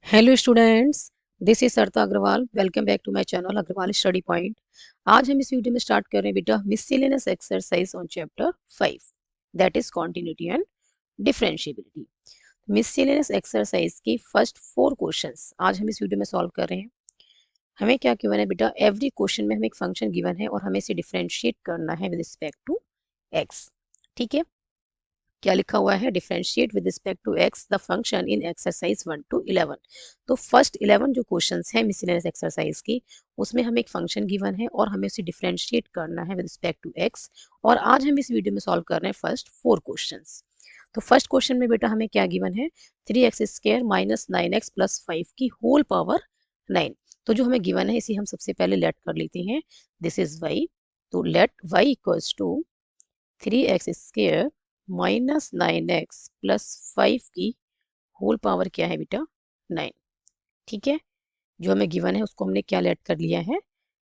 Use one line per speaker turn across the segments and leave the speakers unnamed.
Hello students, this is Sarita Agarwal. Welcome back to my channel Agarwal Study Point. आज हम इस video में स्टार्ट कर रहे हैं बेटा miscellaneous exercise on chapter 5, that is continuity and differentiability. Miscellaneous exercise की फर्स्ट 4 क्वेश्चंस आज हम इस वीडियो में सॉल्व कर रहे हैं। हमें क्या गिवन है बेटा, एवरी क्वेश्चन में हमें एक फंक्शन गिवन है और हमें इसे डिफरेंशिएट करना है विद रिस्पेक्ट टू एक्स। ठीक है, क्या लिखा हुआ है, differentiate with respect to x the function in exercise 1 to 11। तो फर्स्ट 11 जो क्वेश्चंस हैं मिसलेनियस एक्सरसाइज की, उसमें हमें एक फंक्शन गिवन है और हमें उसे डिफरेंशिएट करना है विद रिस्पेक्ट टू एक्स। और आज हम इस वीडियो में सॉल्व कर रहे हैं फर्स्ट 4 क्वेश्चंस। तो फर्स्ट क्वेश्चन में बेटा हमें क्या गिवन है, 3x² माइनस 9x प्लस 5 की होल पावर 9। तो जो हमें गिवन है इसे हम सबसे पहले लेट कर लेते हैं, दिस इज y। तो let y equals to 3x² minus 9x plus 5 की होल पावर क्या है बेटा, 9। ठीक है, जो हमें गिवन है उसको हमने क्या लेट कर लिया है,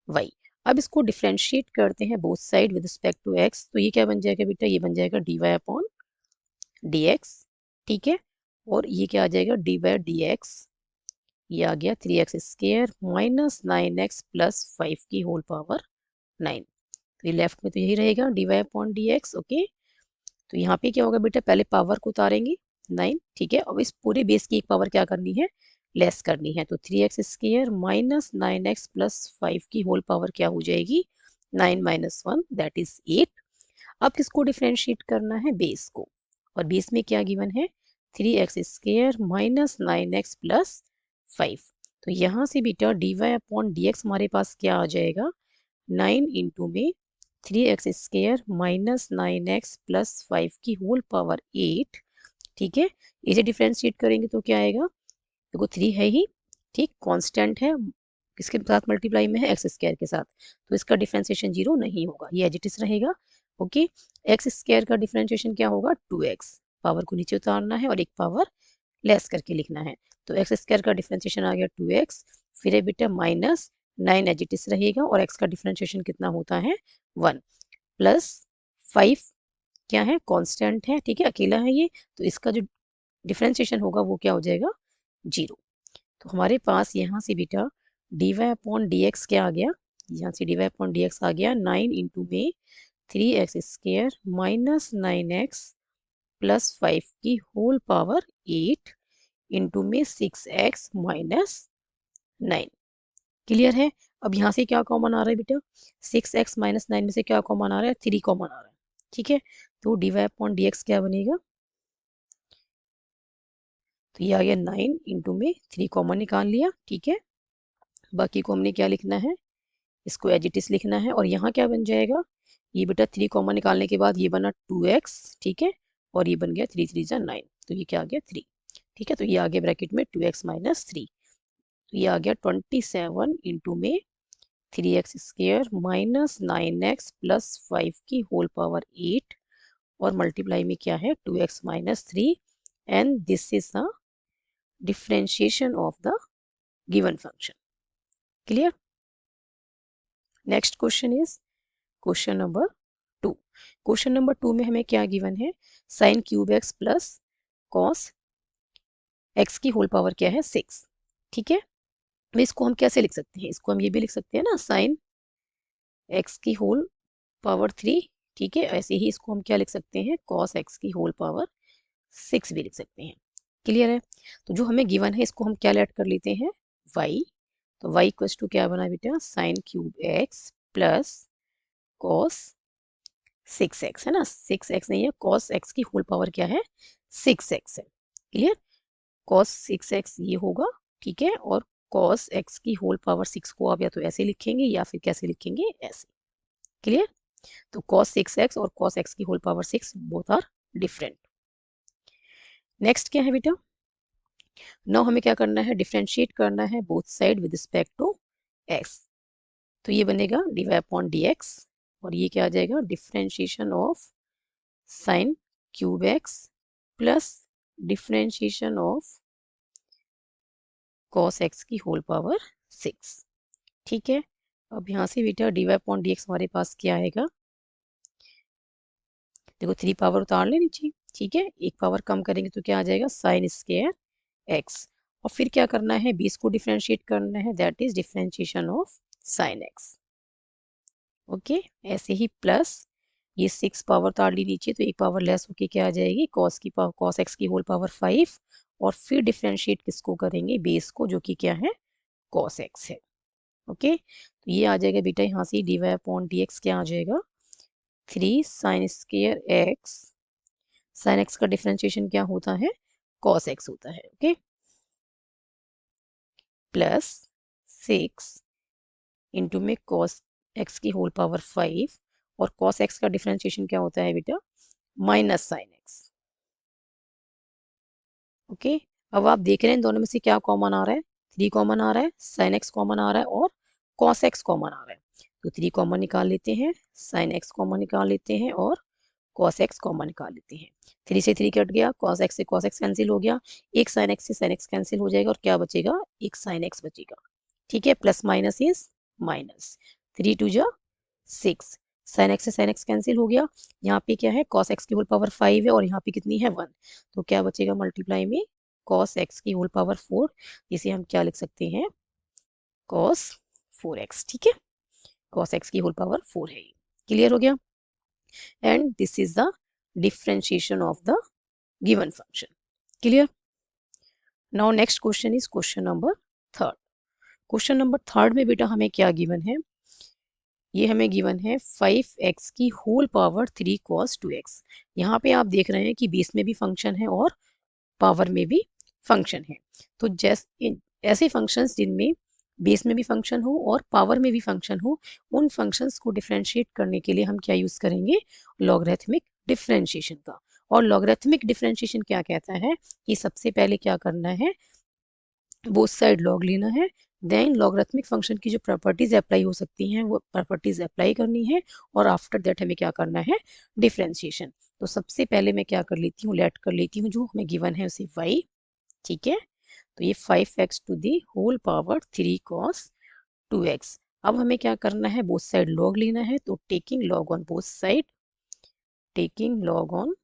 y। अब इसको डिफरेंशिएट करते हैं both side with respect to x। तो ये क्या बन जाएगा बेटा, ये बन जाएगा dy अपॉन dx। ठीक है, और ये क्या आ जाएगा, dy dx। ये आ गया 3x² माइनस 9x प्लस 5 की होल पावर 9। तो ये लेफ्ट में तो यही रहेगा dy अपॉन dx। ओके, तो यहाँ पे क्या होगा बेटा, पहले पावर को उतारेंगे 9। ठीक है, अब इस पूरे बेस की एक पावर क्या करनी है, लेस करनी है। तो 3x² माइनस 9x प्लस 5 की होल पावर क्या हो जाएगी, 9 माइनस 1 दैट इज 8। अब किसको डिफ्रेंशिएट करना है, बेस को। और बेस में क्या गिवन है, 3x² माइनस 9x प्लस 5। तो यहाँ से बेटा dy अपॉन dx हमारे पास क्या आ जाएगा, 9 इंटू में 3x² माइनस 9x प्लस 5 की होल पावर 8। ठीक है, इसे डिफ्रेंशिएट करेंगे तो क्या आएगा, देखो 3 है ही, ठीक, कांस्टेंट है, किसके साथ मल्टीप्लाई में है, x² के साथ। तो इसका डिफ्रेंशिएशन 0 नहीं होगा, ये एज इट इज रहेगा। ओके, x² का डिफ्रेंशिएशन क्या होगा, 2x। पावर को नीचे उतारना है और एक पावर लेस करके लिखना है। तो x² का डिफ्रेंशिएशन आ गया 2x, फिर है बेटा माइनस 9 एज इट इज रहेगा और x का डिफ्रेंशिएशन कितना होता है, 1, प्लस 5 क्या है, कांस्टेंट है। ठीक है, अकेला है ये, तो इसका जो डिफरेंशिएशन होगा वो क्या हो जाएगा, 0। तो हमारे पास यहाँ से बेटा dy अपॉन dx क्या आ गया, यहाँ से dy अपॉन dx आ गया 9 इंटू में 3x² माइनस 9x प्लस 5 की होल पावर 8 इंटू में 6x माइनस 9। क्लियर है। अब यहाँ से क्या कॉमन आ रहा है बेटा, 6x माइनस 9 में से क्या कॉमन आ रहा है, 3 कॉमन आ रहा है। ठीक है, तो dy अपॉन dx क्या बनेगा, तो ये आ गया 9 इंटू में 3 कॉमन निकाल लिया। ठीक है, बाकी को हमने क्या लिखना है, इसको एज इट इज लिखना है। और यहाँ क्या बन जाएगा, ये बेटा 3 कॉमन निकालने के बाद ये बना 2x। ठीक है, और ये बन गया 3 3 जा 9, तो ये क्या आ गया 3। ठीक है, तो ये आ गया ब्रैकेट में 2x माइनस 3। तो ये आ गया 27 इंटू में 3x² माइनस 9x प्लस 5 की होल पावर 8 और मल्टीप्लाई में क्या है, 2x minus 3, and this is the differentiation of the given function. Clear. Next question is question number 2। Question number 2 में हमें क्या गिवन है, sine cube x plus cos x की होल पावर क्या है, 6। ठीक है, तो इसको हम कैसे लिख सकते हैं, इसको हम ये भी लिख सकते हैं ना, साइन एक्स की होल पावर 3। ठीक है, ऐसे ही इसको हम क्या लिख सकते हैं, कॉस एक्स की होल पावर 6 भी लिख सकते हैं। क्लियर है। तो जो हमें गिवन है इसको हम क्या लेट कर लेते हैं, y। तो y इक्वल्स टू क्या बना बेटा, sine cube x plus cos 6x है ना, 6x नहीं है, कॉस x की होल पावर क्या है, 6x है। क्लियर, कॉस 6x ये होगा। ठीक है, और कॉस x की होल पावर 6 को आप या तो ऐसे लिखेंगे या फिर कैसे लिखेंगे, ऐसे। क्लियर, तो cos 6x और cos x की whole power 6 both are different. Next क्या है बेटा, नाउ हमें क्या करना है, डिफरेंशिएट करना है both side with respect to x। तो ये बनेगा dy अपॉन dx, और ये क्या आ जाएगा, differentiation of sine cube x plus differentiation of cos x की होल पावर 6। ठीक है, अब यहाँ से बेटा dy अपॉन dx हमारे पास क्या आएगा, देखो 3 पावर उतार ले नीचे। ठीक है, एक पावर कम करेंगे तो क्या आ जाएगा, साइन स्क्वायर एक्स। और फिर क्या करना है, बेस को डिफ्रेंशिएट करना है, that is differentiation of sine x. Okay, ऐसे ही प्लस ये 6 पावर ताड़ ली नीचे तो एक पावर लेस होके क्या आ जाएगी, कॉस की पावर कॉस एक्स की होल पावर 5, और फिर डिफ्रेंशिएट किसको करेंगे, बेस को, जो कि क्या है, कॉस एक्स है। ओके, तो ये आ जाएगा बेटा यहाँ से dy अपॉन dx क्या आ जाएगा, 3 sine square x, sine x का डिफ्रेंशिएशन क्या होता है, कॉस एक्स होता है। ओके, प्लस 6 इंटू में कॉस एक्स की होल पावर 5, और कॉस एक्स का डिफ्रेंशिएशन क्या होता है बेटा, माइनस साइन एक्स। ओके, अब आप देख रहे हैं इन दोनों में से क्या कॉमन आ रहा है, 3 कॉमन आ रहा है, साइन एक्स कॉमन आ रहा है और कॉस एक्स कॉमन आ रहा है। तो 3 कॉमन निकाल लेते हैं, साइन एक्स कॉमन निकाल लेते हैं और कॉस एक्स कॉमन निकाल लेते हैं। 3 से 3 कट गया, कॉस एक्स से कॉस एक्स कैंसिल हो गया, एक साइन एक्स से साइन एक्स कैंसिल हो जाएगा और क्या बचेगा, एक साइन एक्स बचेगा। ठीक है, plus minus is minus, 3 two जा 6, साइन एक्स से साइन एक्स कैंसिल हो गया, यहाँ पे क्या है, कॉस एक्स की होल पावर 5 है और यहाँ पे कितनी है, 1, तो क्या बचेगा मल्टीप्लाई में कॉस एक्स की होल पावर 4, जिसे हम क्या लिख सकते हैं, कॉस 4x। ठीक है, कॉस एक्स की होल पावर 4 है। क्लियर हो गया, and this is the differentiation of the given function. Clear, now next question is question number third. Question number third में बेटा हमें क्या गिवन है, ये हमें गिवन है 5x की होल पावर 3 cos 2x। यहाँ पे आप देख रहे हैं कि बेस में भी फंक्शन है और पावर में भी फंक्शन है। तो जैसे ऐसे फंक्शंस जिनमें बेस में भी फंक्शन हो और पावर में भी फंक्शन हो, उन फंक्शंस को डिफरेंशिएट करने के लिए हम क्या यूज करेंगे, लॉगरिथमिक डिफरेंशिएशन का। और लॉगरिथमिक डिफरेंशिएशन क्या कहता है कि सबसे पहले क्या करना है, बोथ साइड लॉग लेना है, देन लॉगरिथमिक फंक्शन की जो प्रॉपर्टीज अप्लाई हो सकती हैं वो प्रॉपर्टीज अप्लाई करनी है, और आफ्टर दैट हमें क्या करना है, डिफरेंशिएशन। तो सबसे पहले मैं क्या कर लेती हूँ, लेट कर लेती हूँ जो हमें गिवन है उसे y। ठीक है, तो ये 5x to the whole power 3 cos 2x। अब हमें क्या करना है, बोथ साइड लॉग लेना है, तो taking log on both side, taking log on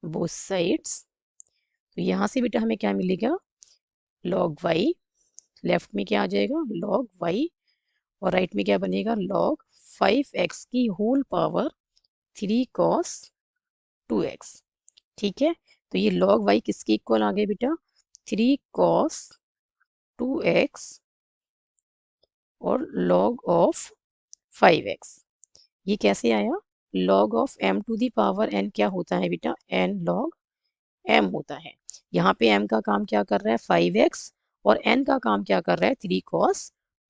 both sides, तो यहाँ से बेटा हमें क्या मिलेगा, लॉग y, लेफ्ट में क्या आ जाएगा, लॉग y, और राइट में क्या बनेगा, लॉग 5x की होल पावर 3 cos 2x। ठीक है, तो ये log y किसके इक्वल आ गए बेटा, 3 cos 2x और log ऑफ 5x। ये कैसे आया, log of m to the power n क्या होता है बेटा, n log m होता है। यहाँ पे m का काम क्या कर रहा है, 5x, और n का काम क्या कर रहा है, 3 cos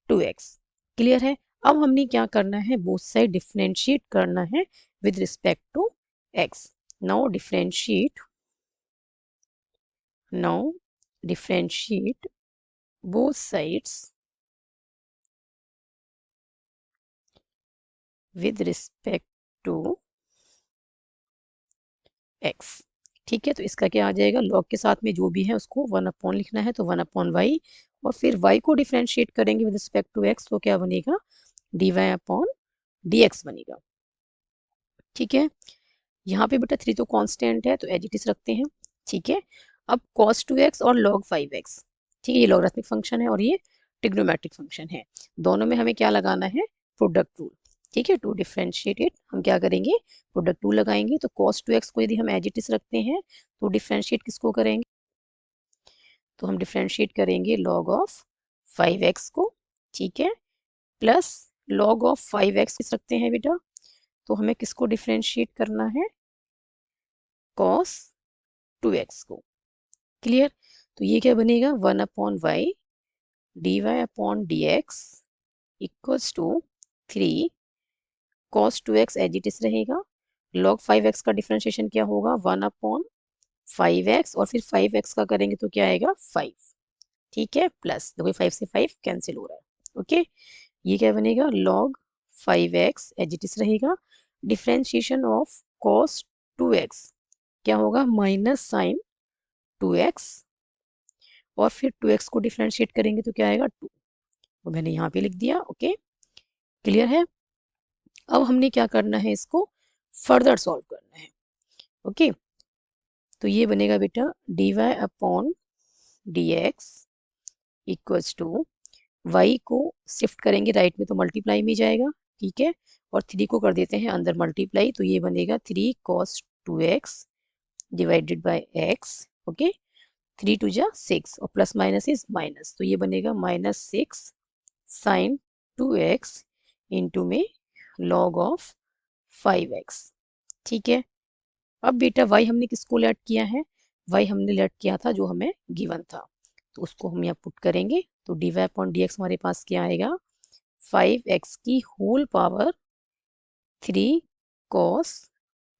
2x। क्लियर है, अब हमने क्या करना है, बोथ साइड डिफरेंशिएट करना है with respect to x। Now differentiate both sides with respect to x। ठीक है, तो इसका क्या आ जाएगा, log के साथ में जो भी है उसको 1 अपॉन लिखना है, तो 1 अपॉन y, और फिर y को डिफरेंशिएट करेंगे विद रिस्पेक्ट टू x, तो क्या बनेगा, dy अपॉन dx बनेगा। ठीक है, यहाँ पे बेटा 3 तो कांस्टेंट है तो एज इट इज रखते हैं। ठीक है, अब cos 2x और log 5x, ठीक है, ये लॉगरिथमिक फंक्शन है और ये ट्रिग्नोमेट्रिक फंक्शन है, दोनों में हमें क्या लगाना है, प्रोडक्ट रूल। ठीक है, टू डिफरेंशिएट इट हम क्या करेंगे, प्रोडक्ट रूल लगाएंगे। तो cos 2x को यदि हम एज इट इज रखते हैं तो डिफरेंशिएट किसको करेंगे, तो हम डिफरेंशिएट करेंगे log ऑफ 5x को। ठीक है, प्लस log ऑफ 5x किस रखते हैं बेटा, तो हमें किसको डिफरेंशिएट करना है, cos 2x को। क्लियर, तो ये क्या बनेगा, 1 upon y dy upon dx equals to 3 cos 2x as it is रहेगा, log 5x का डिफरेंशिएशन क्या होगा, 1 अपॉन 5x, और फिर 5x का करेंगे तो क्या आएगा, 5। ठीक है, प्लस देखो 5 से 5 कैंसिल हो रहा है। ओके, ये क्या बनेगा, log 5x as it is रहेगा, डिफरेंशिएशन ऑफ cos 2x क्या होगा, माइनस साइन 2x, और फिर 2x को डिफरेंशिएट करेंगे तो क्या आएगा, 2, वो मैंने यहाँ पे लिख दिया। ओके, क्लियर है, अब हमने क्या करना है, इसको फर्दर सॉल्व करना है। ओके, तो ये बनेगा बेटा dy upon dx equals to y को शिफ्ट करेंगे राइट में तो मल्टीप्लाई में जाएगा, ठीक है, और 3 को कर देते हैं अंदर मल्टीप्लाई, तो ये बनेगा 3 cos 2x divided by x, okay, 3 two जा 6 और प्लस माइनस इज माइनस, तो ये बनेगा -6 sin 2x इंटू में log ऑफ 5x, ठीक है। अब बेटा y हमने किसको लेट किया है, y हमने लेट किया था जो हमें गिवन था, तो उसको हम यहाँ पुट करेंगे, तो dy अपॉन dx हमारे पास क्या आएगा 5x की होल पावर 3 cos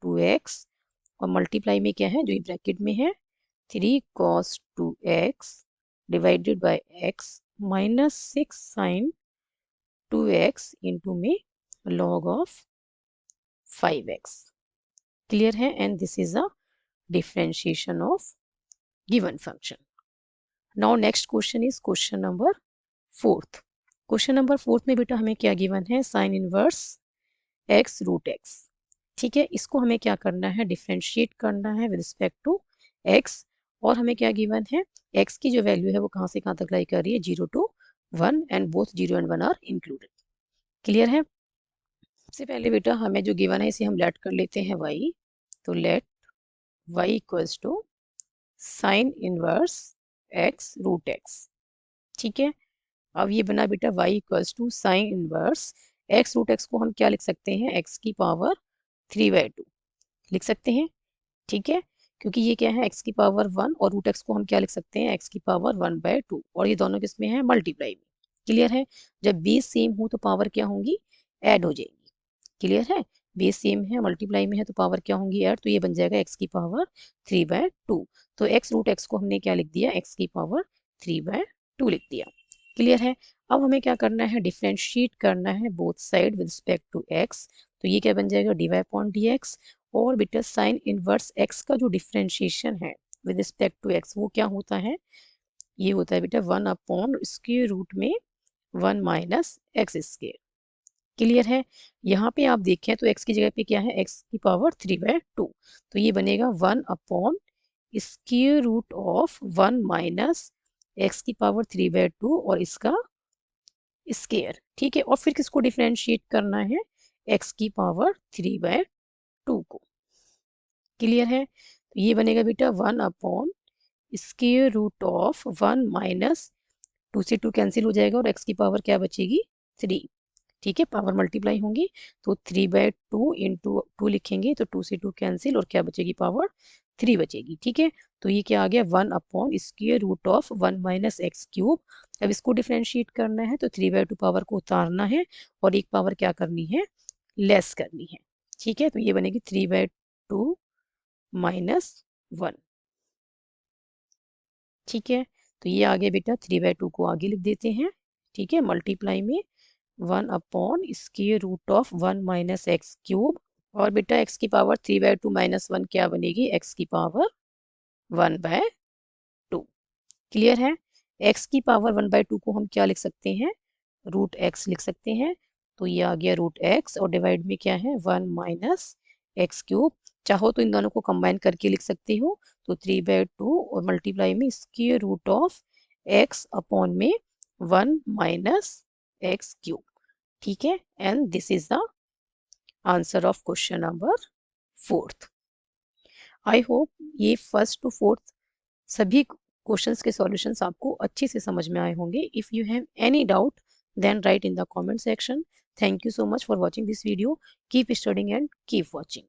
2x और मल्टीप्लाई में क्या है जो ब्रैकेट में है 3 cos 2x divided by x -6 sin 2x into में log ऑफ 5x, क्लियर है, and this is a differentiation of given function. Now next question is question number 4th. Question number 4th में बेटा हमें क्या given है sin inverse x root x, ठीक है, इसको हमें क्या करना है डिफ्रेंशिएट करना है with respect to x, और हमें क्या given है x की जो वैल्यू है वो कहाँ से कहाँ तक लाई कर रही है 0 to 1 and both 0 and 1 are included, clear है। सबसे पहले बेटा हमें जो given है इसे हम लेट कर लेते हैं y, तो let y equals to sine inverse x root x, ठीक है। अब ये बना बेटा y equals to sine inverse x root x को हम क्या लिख सकते हैं x की पावर 3/2 लिख सकते हैं, ठीक है, क्योंकि ये क्या है x की पावर 1 और रूट x को हम क्या लिख सकते हैं x की पावर 1/2, और ये दोनों किसमें है मल्टीप्लाई में, क्लियर है। जब बेस सेम हो तो पावर क्या होंगी ऐड हो जाएगी, क्लियर है, बेस सेम है मल्टीप्लाई में है तो पावर क्या होंगी ऐड, तो ये बन जाएगा x की पावर 3/2, तो x रूट x को हमने क्या लिख दिया x की पावर 3/2 लिख दिया, क्लियर है। अब हमें क्या करना है डिफरेंशिएट करना है both side with respect to x, तो ये क्या बन जाएगा dy अपॉन dx, और बेटा साइन इनवर्स x का जो डिफरेंशिएशन है विद रिस्पेक्ट टू x वो क्या होता है, ये होता है बेटा 1 अपॉन स्क्वायर रूट में 1 माइनस एक्स स्क्वायर, क्लियर है। यहाँ पे आप देखें तो x की जगह पे क्या है x की पावर 3/2, तो ये बनेगा 1 upon square root of 1 minus x की पावर 3/2 और इसका स्क्वायर, ठीक है, और फिर किसको डिफरेंशिएट करना है x की पावर 3/2 को, क्लियर है, तो ये बनेगा बेटा 1 upon square root of 1 minus 2 से 2 कैंसिल हो जाएगा और x की पावर क्या बचेगी 3, ठीक है, पावर मल्टीप्लाई होंगी तो 3/2 इंटू 2 लिखेंगे तो 2 से 2 कैंसिल और क्या बचेगी पावर 3 बचेगी, ठीक है, तो ये क्या आ गया 1 upon square root of 1 minus x cube. अब इसको डिफरेंशिएट करना है तो 3/2 पावर को उतारना है और एक पावर क्या करनी है लेस करनी है, ठीक है, तो ये बनेगी 3/2 माइनस 1, ठीक है, तो ये आ गया बेटा 3/2 को आगे लिख देते हैं, ठीक है, मल्टीप्लाई में 1 upon square root of 1 minus x cube, और बेटा x की पावर 3/2 माइनस 1 क्या बनेगी x की पावर 1/2, क्लियर है। x की पावर 1/2 को हम क्या लिख सकते हैं रूट x लिख सकते हैं, तो ये आ गया रूट x और डिवाइड में क्या है 1 माइनस एक्स क्यूब, चाहो तो इन दोनों को कंबाइन करके लिख सकते हो, तो 3/2 और मल्टीप्लाई में square root of x upon में 1 माइनस एक्स क्यूब, ठीक है, and this is the answer of question number 4th। I hope ये फर्स्ट टू फोर्थ सभी क्वेश्चंस के सॉल्यूशंस आपको अच्छे से समझ में आए होंगे। If you have any doubt then write in the comment section. Thank you so much for watching this video, keep studying and keep watching.